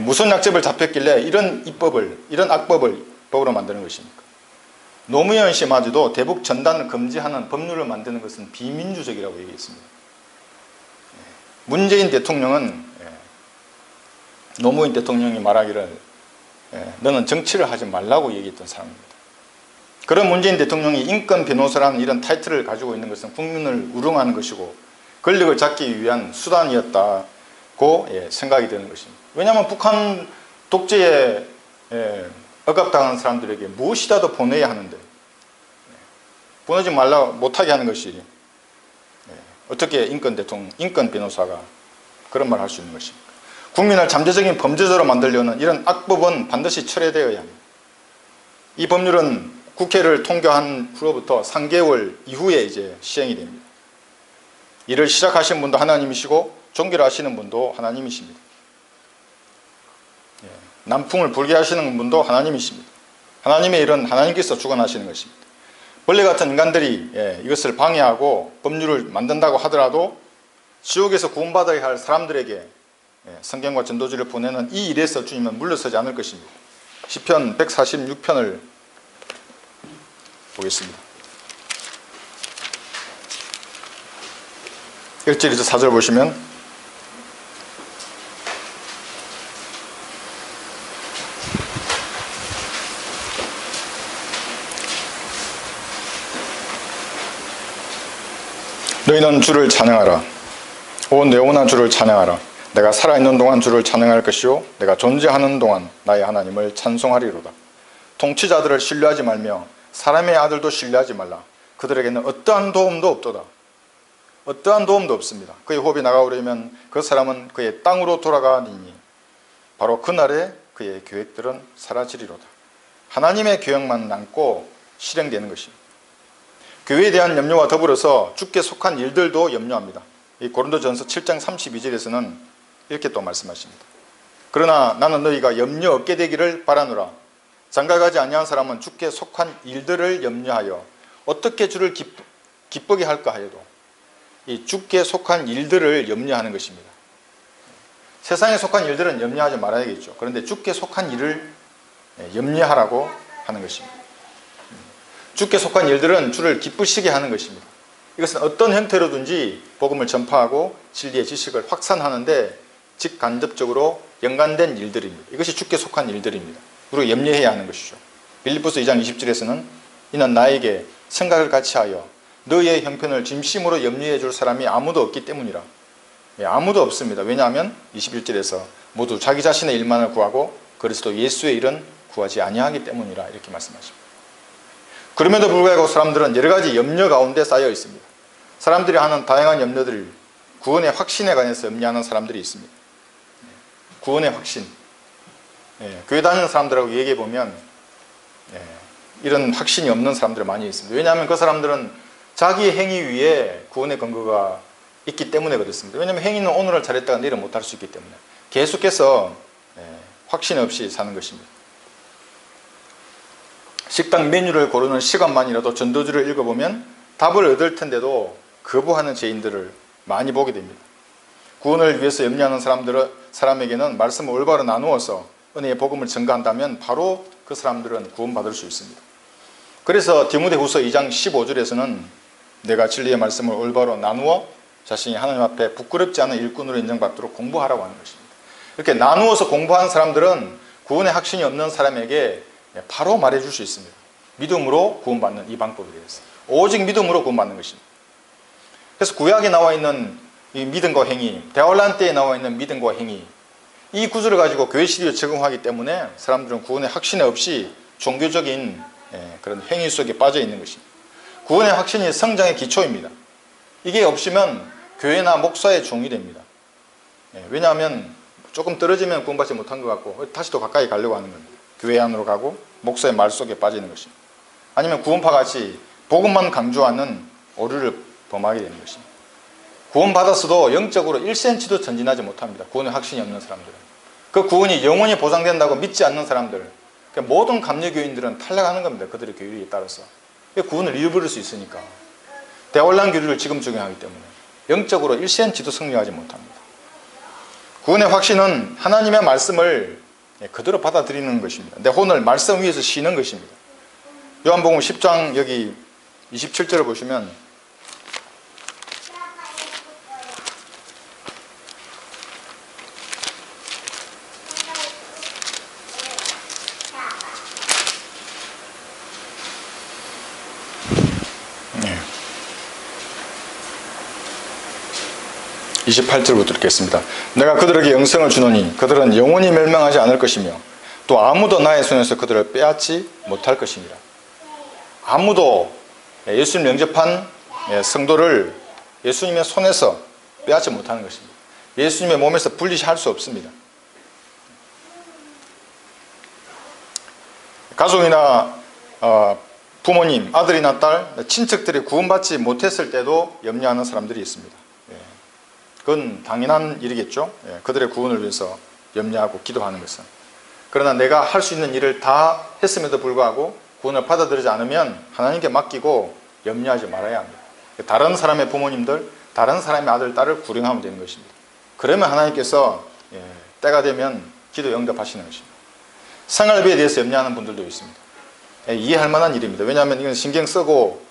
무슨 약점을 잡혔길래 이런 악법을 법으로 만드는 것입니까? 노무현 씨마저도 대북 전단을 금지하는 법률을 만드는 것은 비민주적이라고 얘기했습니다. 문재인 대통령은 노무현 대통령이 말하기를 너는 정치를 하지 말라고 얘기했던 사람입니다. 그런 문재인 대통령이 인권 변호사라는 이런 타이틀을 가지고 있는 것은 국민을 우롱하는 것이고 권력을 잡기 위한 수단이었다고 생각이 되는 것입니다. 왜냐하면 북한 독재에 억압당하는 사람들에게 무엇이라도 보내야 하는데 보내지 말라 못하게 하는 것이 어떻게 인권 변호사가 그런 말을 할 수 있는 것입니까? 국민을 잠재적인 범죄자로 만들려는 이런 악법은 반드시 철회되어야 합니다. 이 법률은 국회를 통과한 후로부터 3개월 이후에 이제 시행이 됩니다. 이를 시작하신 분도 하나님이시고 종결하시는 분도 하나님이십니다. 남풍을 불게 하시는 분도 하나님이십니다. 하나님의 일은 하나님께서 주관하시는 것입니다. 벌레 같은 인간들이 이것을 방해하고 법률을 만든다고 하더라도 지옥에서 구원받아야 할 사람들에게 성경과 전도지를 보내는 이 일에서 주님은 물러서지 않을 것입니다. 시편 146편을 보겠습니다. 1절에서 4절 보시면 너희는 주를 찬양하라. 온 내 영혼아 주를 찬양하라. 내가 살아있는 동안 주를 찬양할 것이요 내가 존재하는 동안 나의 하나님을 찬송하리로다. 통치자들을 신뢰하지 말며 사람의 아들도 신뢰하지 말라. 그들에게는 어떠한 도움도 없도다. 어떠한 도움도 없습니다. 그의 호흡이 나가오려면 그 사람은 그의 땅으로 돌아가니니 바로 그날에 그의 계획들은 사라지리로다. 하나님의 계획만 남고 실행되는 것입니다. 교회에 대한 염려와 더불어서 주께 속한 일들도 염려합니다. 이 고린도전서 7장 32절에서는 이렇게 또 말씀하십니다. 그러나 나는 너희가 염려 없게 되기를 바라노라. 장가가지 아니한 사람은 주께 속한 일들을 염려하여 어떻게 주를 기쁘게 할까 하여도 이 주께 속한 일들을 염려하는 것입니다. 세상에 속한 일들은 염려하지 말아야겠죠. 그런데 주께 속한 일을 염려하라고 하는 것입니다. 주께 속한 일들은 주를 기쁘시게 하는 것입니다. 이것은 어떤 형태로든지 복음을 전파하고 진리의 지식을 확산하는데 직간접적으로 연관된 일들입니다. 이것이 주께 속한 일들입니다. 그리고 염려해야 하는 것이죠. 빌립보서 2장 20절에서는 이는 나에게 생각을 같이 하여 너의 형편을 진심으로 염려해 줄 사람이 아무도 없기 때문이라. 아무도 없습니다. 왜냐하면 21절에서 모두 자기 자신의 일만을 구하고 그리스도 예수의 일은 구하지 아니하기 때문이라 이렇게 말씀하십니다. 그럼에도 불구하고 사람들은 여러 가지 염려 가운데 쌓여 있습니다. 사람들이 하는 다양한 염려들, 구원의 확신에 관해서 염려하는 사람들이 있습니다. 구원의 확신. 교회 다니는 사람들하고 얘기해 보면 이런 확신이 없는 사람들이 많이 있습니다. 왜냐하면 그 사람들은 자기의 행위 위에 구원의 근거가 있기 때문에 그렇습니다. 왜냐하면 행위는 오늘을 잘했다가 내일은 못할 수 있기 때문에 계속해서 확신 없이 사는 것입니다. 식당 메뉴를 고르는 시간만이라도 전도지를 읽어보면 답을 얻을 텐데도 거부하는 죄인들을 많이 보게 됩니다. 구원을 위해서 염려하는 사람에게는 말씀을 올바로 나누어서 은혜의 복음을 전가한다면 바로 그 사람들은 구원받을 수 있습니다. 그래서 디모데후서 2장 15절에서는 내가 진리의 말씀을 올바로 나누어 자신이 하나님 앞에 부끄럽지 않은 일꾼으로 인정받도록 공부하라고 하는 것입니다. 이렇게 나누어서 공부하는 사람들은 구원의 확신이 없는 사람에게 바로 말해줄 수 있습니다. 믿음으로 구원받는 이 방법에 대해서 오직 믿음으로 구원받는 것입니다. 그래서 구약에 나와 있는 이 믿음과 행위, 대환란 때에 나와 있는 믿음과 행위, 이 구절을 가지고 교회 시대에 적용하기 때문에 사람들은 구원의 확신이 없이 종교적인 그런 행위 속에 빠져 있는 것입니다. 구원의 확신이 성장의 기초입니다. 이게 없으면 교회나 목사의 종이 됩니다. 왜냐하면 조금 떨어지면 구원받지 못한 것 같고 다시 또 가까이 가려고 하는 겁니다. 교회 안으로 가고 목사의 말 속에 빠지는 것입니다. 아니면 구원파같이 복음만 강조하는 오류를 범하게 되는 것입니다. 구원받았어도 영적으로 1cm도 전진하지 못합니다. 구원의 확신이 없는 사람들은. 그 구원이 영원히 보장된다고 믿지 않는 사람들, 모든 감리교인들은 탈락하는 겁니다. 그들의 교리에 따라서. 구원을 잃어버릴 수 있으니까. 대환란 교리를 지금 적용하기 때문에 영적으로 1cm도 성장하지 못합니다. 구원의 확신은 하나님의 말씀을 그대로 받아들이는 것입니다. 내 혼을 말씀 위에서 쉬는 것입니다. 요한복음 10장 여기 27절을 보시면 네. 28절부터 읽겠습니다. 내가 그들에게 영생을 주노니 그들은 영원히 멸망하지 않을 것이며 또 아무도 나의 손에서 그들을 빼앗지 못할 것이니라. 아무도 예수님 영접한 성도를 예수님의 손에서 빼앗지 못하는 것입니다. 예수님의 몸에서 분리할 수 없습니다. 가족이나 부모님, 아들이나 딸, 친척들이 구원받지 못했을 때도 염려하는 사람들이 있습니다. 그건 당연한 일이겠죠. 그들의 구원을 위해서 염려하고 기도하는 것은. 그러나 내가 할 수 있는 일을 다 했음에도 불구하고 구원을 받아들이지 않으면 하나님께 맡기고 염려하지 말아야 합니다. 다른 사람의 부모님들, 다른 사람의 아들, 딸을 구령하면 되는 것입니다. 그러면 하나님께서 때가 되면 기도 응답하시는 것입니다. 생활비에 대해서 염려하는 분들도 있습니다. 이해할 만한 일입니다. 왜냐하면 이건 신경 쓰고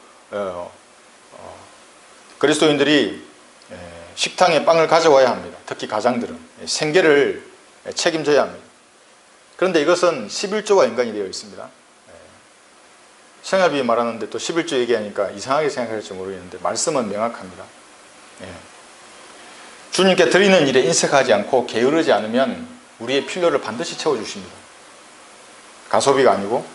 그리스도인들이 식당에 빵을 가져와야 합니다. 특히 가장들은 생계를 책임져야 합니다. 그런데 이것은 11조와 연관이 되어 있습니다. 생활비 말하는데 또 11조 얘기하니까 이상하게 생각할지 모르겠는데 말씀은 명확합니다. 주님께 드리는 일에 인색하지 않고 게으르지 않으면 우리의 필요를 반드시 채워주십니다. 가소비가 아니고.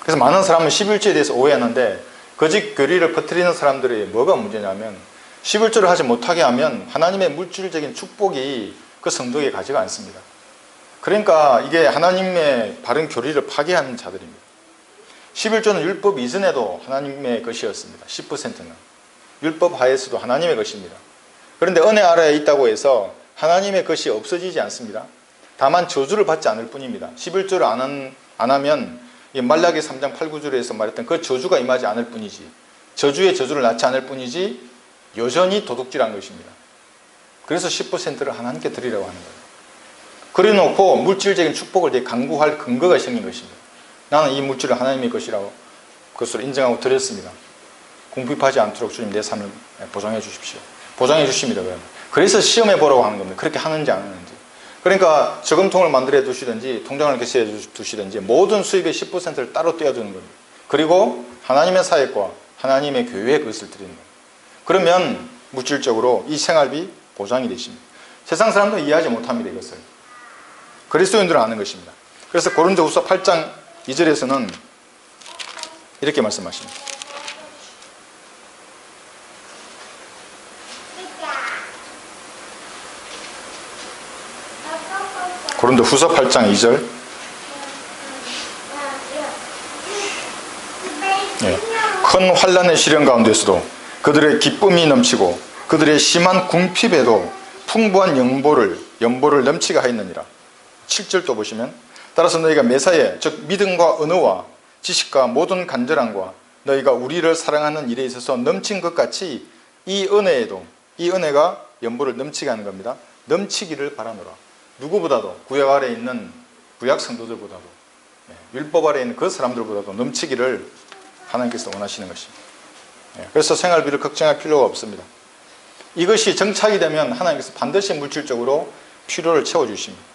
그래서 많은 사람은 11조에 대해서 오해하는데 거짓 교리를 퍼뜨리는 사람들이 뭐가 문제냐면 11조를 하지 못하게 하면 하나님의 물질적인 축복이 그 성도에게 가지가 않습니다. 그러니까 이게 하나님의 바른 교리를 파괴하는 자들입니다. 11조는 율법 이전에도 하나님의 것이었습니다. 10%는 율법 하에서도 하나님의 것입니다. 그런데 은혜 아래에 있다고 해서 하나님의 것이 없어지지 않습니다. 다만 저주를 받지 않을 뿐입니다. 11조를 안 하면 말라기 3장 8, 9절에서 말했던 그 저주가 임하지 않을 뿐이지, 저주의 저주를 낳지 않을 뿐이지 여전히 도둑질한 것입니다. 그래서 10%를 하나님께 드리라고 하는 거예요. 그래놓고 물질적인 축복을 되게 강구할 근거가 생긴 것입니다. 나는 이 물질을 하나님의 것이라고 그것으로 인정하고 드렸습니다. 궁핍하지 않도록 주님 내 삶을 보장해 주십시오. 보장해 주십니다. 그래서 시험해 보라고 하는 겁니다. 그렇게 하는지 안 하는지. 그러니까 저금통을 만들어 두시든지 통장을 개설해 두시든지 모든 수입의 10%를 따로 떼어두는 겁니다. 그리고 하나님의 사역과 하나님의 교회에 그것을 드리는 겁니다. 그러면 물질적으로 이 생활비 보장이 되십니다. 세상 사람도 이해하지 못합니다. 이것을. 그리스도인들은 아는 것입니다. 그래서 고린도후서 8장 2절에서는 이렇게 말씀하십니다. 고린도후서 8장 2절. 큰 환난의 시련 가운데서도 그들의 기쁨이 넘치고 그들의 심한 궁핍에도 풍부한 연보를 넘치게 하였느니라. 7절도 보시면 따라서 너희가 매사에 즉 믿음과 언어와 지식과 모든 간절함과 너희가 우리를 사랑하는 일에 있어서 넘친 것 같이 이 은혜에도, 이 은혜가 연보를 넘치게 하는 겁니다. 넘치기를 바라노라. 누구보다도 구약 아래에 있는 구약 성도들보다도 율법 아래에 있는 그 사람들보다도 넘치기를 하나님께서 원하시는 것입니다. 그래서 생활비를 걱정할 필요가 없습니다. 이것이 정착이 되면 하나님께서 반드시 물질적으로 필요를 채워주십니다.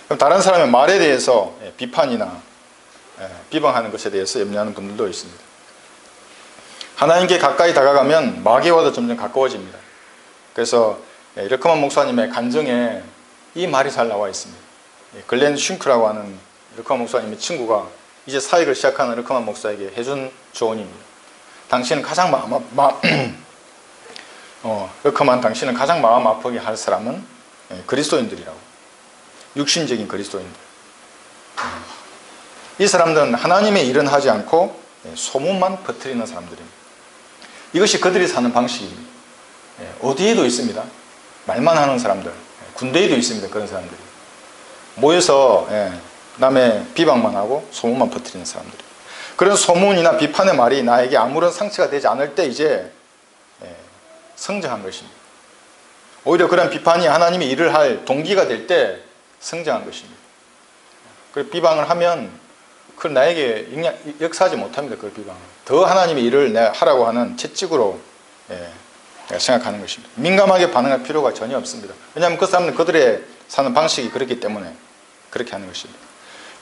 그럼 다른 사람의 말에 대해서 비판이나 비방하는 것에 대해서 염려하는 분들도 있습니다. 하나님께 가까이 다가가면 마귀와도 점점 가까워집니다. 그래서 르크만 목사님의 간증에 이 말이 잘 나와 있습니다. 글렌 슌크라고 하는 르크만 목사님의 친구가 이제 사역을 시작하는 르크만 목사에게 해준 조언입니다. 당신은 가장 르크만 당신은 가장 마음 아프게 할 사람은 그리스도인들이라고. 육신적인 그리스도인들. 이 사람들은 하나님의 일은 하지 않고 소문만 퍼뜨리는 사람들입니다. 이것이 그들이 사는 방식입니다. 어디에도 있습니다. 말만 하는 사람들. 군대에도 있습니다. 그런 사람들이. 모여서 남의 비방만 하고 소문만 퍼뜨리는 사람들. 그런 소문이나 비판의 말이 나에게 아무런 상처가 되지 않을 때 이제 성장한 것입니다. 오히려 그런 비판이 하나님의 일을 할 동기가 될 때 성장한 것입니다. 그 비방을 하면 그 나에게 역사하지 못합니다. 그 비방을. 더 하나님의 일을 내가 하라고 하는 채찍으로 내가 생각하는 것입니다. 민감하게 반응할 필요가 전혀 없습니다. 왜냐하면 그 사람은 그들의 사는 방식이 그렇기 때문에 그렇게 하는 것입니다.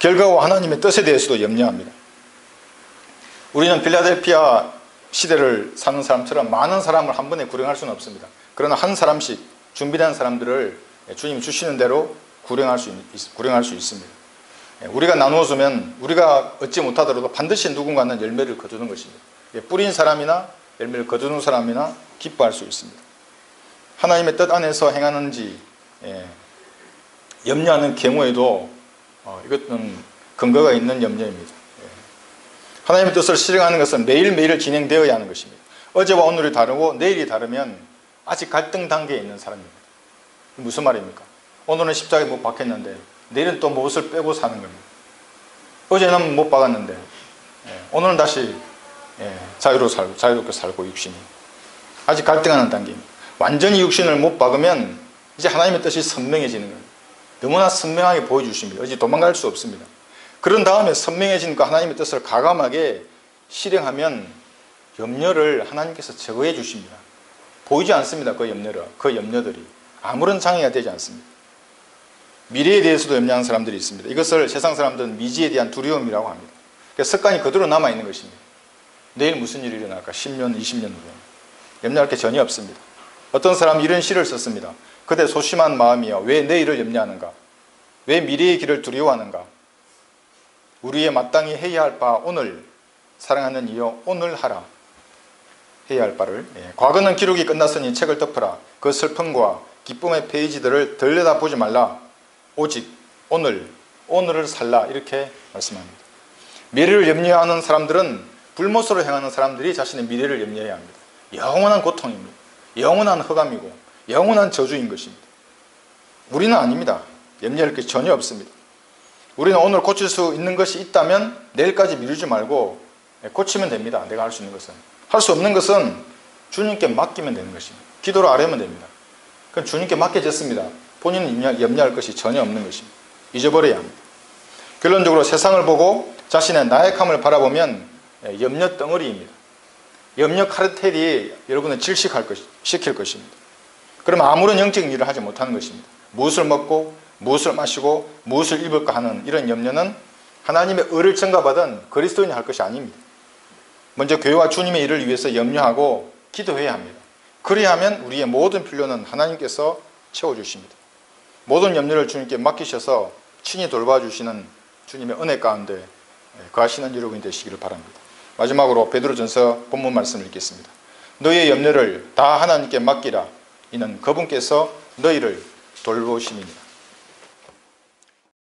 결과와 하나님의 뜻에 대해서도 염려합니다. 우리는 필라델피아 시대를 사는 사람처럼 많은 사람을 한 번에 구령할 수는 없습니다. 그러나 한 사람씩 준비된 사람들을 주님이 주시는 대로 구령할 수 있습니다. 우리가 나누어주면 우리가 얻지 못하더라도 반드시 누군가는 열매를 거두는 것입니다. 뿌린 사람이나 열매를 거두는 사람이나 기뻐할 수 있습니다. 하나님의 뜻 안에서 행하는지 염려하는 경우에도 이것은 근거가 있는 염려입니다. 하나님의 뜻을 실행하는 것은 매일매일 진행되어야 하는 것입니다. 어제와 오늘이 다르고 내일이 다르면 아직 갈등 단계에 있는 사람입니다. 무슨 말입니까? 오늘은 십자가에 못 박혔는데 내일은 또 무엇을 빼고 사는 겁니다. 어제는 못 박았는데 오늘은 다시 자유롭게 살고 육신이 아직 갈등하는 단계입니다. 완전히 육신을 못 박으면 이제 하나님의 뜻이 선명해지는 거예요. 너무나 선명하게 보여주십니다. 어디 도망갈 수 없습니다. 그런 다음에 선명해진 그 하나님의 뜻을 과감하게 실행하면 염려를 하나님께서 제거해 주십니다. 보이지 않습니다. 그 염려들이 아무런 장애가 되지 않습니다. 미래에 대해서도 염려하는 사람들이 있습니다. 이것을 세상 사람들은 미지에 대한 두려움이라고 합니다. 그러니까 습관이 그대로 남아있는 것입니다. 내일 무슨 일이 일어날까? 10년, 20년 후에 염려할 게 전혀 없습니다. 어떤 사람은 이런 시를 썼습니다. 그대 소심한 마음이여 왜 내일을 염려하는가? 왜 미래의 길을 두려워하는가? 우리의 마땅히 해야 할 바 오늘 사랑하는 이여 오늘 하라. 해야 할 바를 과거는 기록이 끝났으니 책을 덮으라. 그 슬픔과 기쁨의 페이지들을 들여다보지 말라. 오직 오늘을 살라. 이렇게 말씀합니다. 미래를 염려하는 사람들은 불못으로 향하는 사람들이 자신의 미래를 염려해야 합니다. 영원한 고통입니다. 영원한 흑암이고 영원한 저주인 것입니다. 우리는 아닙니다. 염려할 것이 전혀 없습니다. 우리는 오늘 고칠 수 있는 것이 있다면 내일까지 미루지 말고 고치면 됩니다. 내가 할 수 있는 것은. 할 수 없는 것은 주님께 맡기면 되는 것입니다. 기도로 아뢰면 됩니다. 그럼 주님께 맡겨졌습니다. 본인은 염려할 것이 전혀 없는 것입니다. 잊어버려야 합니다. 결론적으로 세상을 보고 자신의 나약함을 바라보면 염려 덩어리입니다. 염려 카르텔이 여러분을 질식시킬 것입니다. 그러면 아무런 영적인 일을 하지 못하는 것입니다. 무엇을 먹고 무엇을 마시고 무엇을 입을까 하는 이런 염려는 하나님의 의를 증가받은 그리스도인이 할 것이 아닙니다. 먼저 교회와 주님의 일을 위해서 염려하고 기도해야 합니다. 그래야 하면 우리의 모든 필요는 하나님께서 채워주십니다. 모든 염려를 주님께 맡기셔서 친히 돌봐주시는 주님의 은혜 가운데 거하시는 여러분이 되시기를 바랍니다. 마지막으로 베드로전서 본문 말씀을 읽겠습니다. 너희의 염려를 다 하나님께 맡기라. 이는 그분께서 너희를 돌보심이니라.